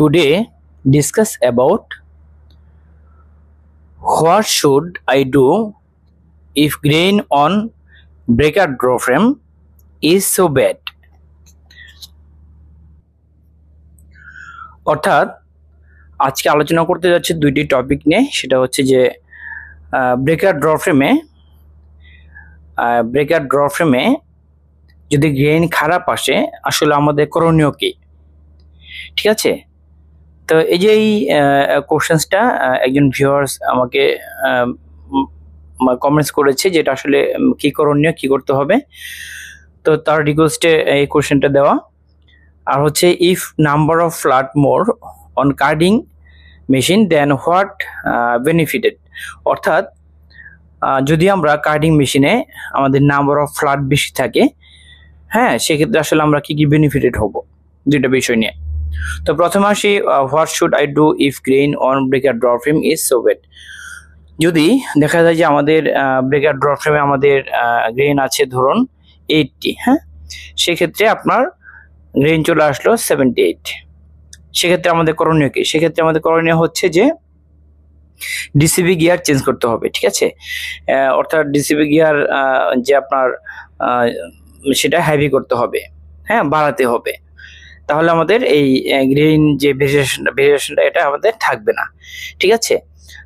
Today discuss about what should I do if grain on breaker draw frame is so bad. অর্থাৎ আজকে আলোচনা করতে যাচ্ছে দুইটি টপিক নিয়ে, সেটা হচ্ছে যে ব্রেকার ড্র ফ্রেমে যদি গ্রেইন খারাপ আসে আসলে আমাদের করণীয় কি। ঠিক আছে, তো এই যে এই কোশ্চেন্সটা একজন ভিউয়ার্স আমাকে কমেন্টস করেছে, যেটা আসলে কি করণীয়, কি করতে হবে। তো তার রিকোয়েস্টে এই কোশ্চেনটা দেওয়া। আর হচ্ছে if number of flat more on carding machine then what benefited. অর্থাৎ যদি আমরা কার্ডিং মেশিনে আমাদের নাম্বার অফ ফ্ল্যাট বেশি থাকে, হ্যাঁ, সেক্ষেত্রে আসলে আমরা কি কি বেনিফিটেড হব, দুইটা বিষয় নিয়ে। তো প্রথমে আসি what should I do if grain on breaker draw frame is so bad. যদি দেখা যায় যে আমাদের ব্রেকার ড্র ফ্রেমে আমাদের গ্রেইন আছে ধরুন 80, হ্যাঁ, সেক্ষেত্রে আপনার গ্রেইন চলে আসলো 78, সেক্ষেত্রে আমাদের করণীয় কি? সেক্ষেত্রে আমাদের করণীয় হচ্ছে যে ডিসিবি গিয়ার চেঞ্জ করতে হবে। ঠিক আছে, অর্থাৎ ডিসিবি গিয়ার যে আপনার সেটা হেভি করতে হবে, হ্যাঁ, বাড়াতে হবে, তাহলে আমাদের এই গ্রেইন যে ভেরিয়েশনটা এটা আমাদের থাকবে না। ঠিক আছে,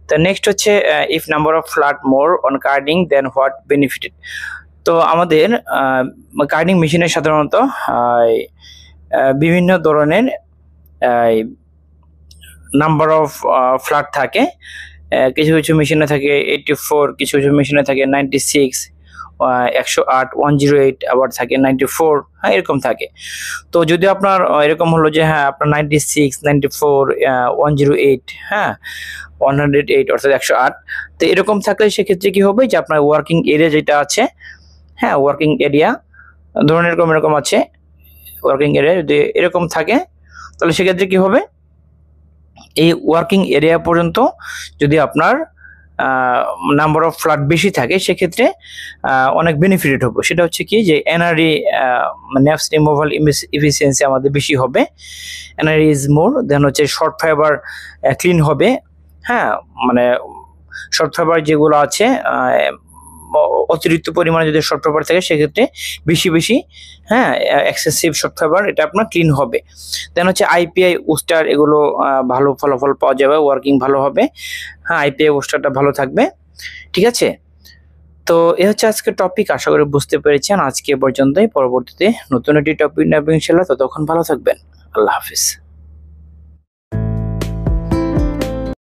তো নেক্সট হচ্ছে if number of flat more on carding then what benefited. তো আমাদের কার্ডিং মেশিনে সাধারণত বিভিন্ন ধরনের নাম্বার অফ ফ্ল্যাট থাকে। কিছু কিছু মেশিনে থাকে 84, কিছু কিছু মেশিনে থাকে 96, 108, 108, আবার থাকে 94, হ্যাঁ, এরকম থাকে। তো যদি আপনার এরকম হলো যে হ্যাঁ আপনার 96, 94, 108, হ্যাঁ 108 অর্থাৎ 108, তো এরকম থাকলে সেক্ষেত্রে কি হবে যে আপনার ওয়ার্কিং এরিয়া যেটা আছে, হ্যাঁ, ওয়ার্কিং এরিয়া ধরুন এরকম আছে, ওয়ার্কিং এরিয়া যদি এরকম থাকে তাহলে সেক্ষেত্রে কি হবে, এই ওয়ার্কিং এরিয়া পর্যন্ত যদি আপনার নাম্বার অফ ফ্ল্যাট বেশি থাকে সেক্ষেত্রে অনেক বেনিফিটেড হবে। সেটা হচ্ছে কি যে এনআরই নেপস রিমুভাল এফিসিয়েন্সি আমাদের বেশি হবে, এনআরই ইজ মোর দেন হচ্ছে শর্ট ফাইবার ক্লিন হবে, হ্যাঁ, মানে শর্ট ফাইবার যেগুলো আছে অতিরিক্ত পরিমাণে যদি শর্ট ফাইবার থাকে সেক্ষেত্রে বেশি, হ্যাঁ, এক্সেসিভ শর্ট ফাইবার এটা আপনার ক্লিন হবে। দেন হচ্ছে আইপিআই উস্টার এগুলো ভালো ফলাফল পাওয়া যাবে, ওয়ার্কিং ভালো হবে, হ্যাঁ, আইপিআই উস্টারটা ভালো থাকবে। ঠিক আছে, তো এ হচ্ছে আজকে টপিক, আশা করি বুঝতে পেরেছেন। আজকে পর্যন্তই, পরবর্তীতে নতুন একটি টপিক নেবেন ইনশাআল্লাহ। ততক্ষণ ভালো থাকবেন, আল্লাহ হাফিজ।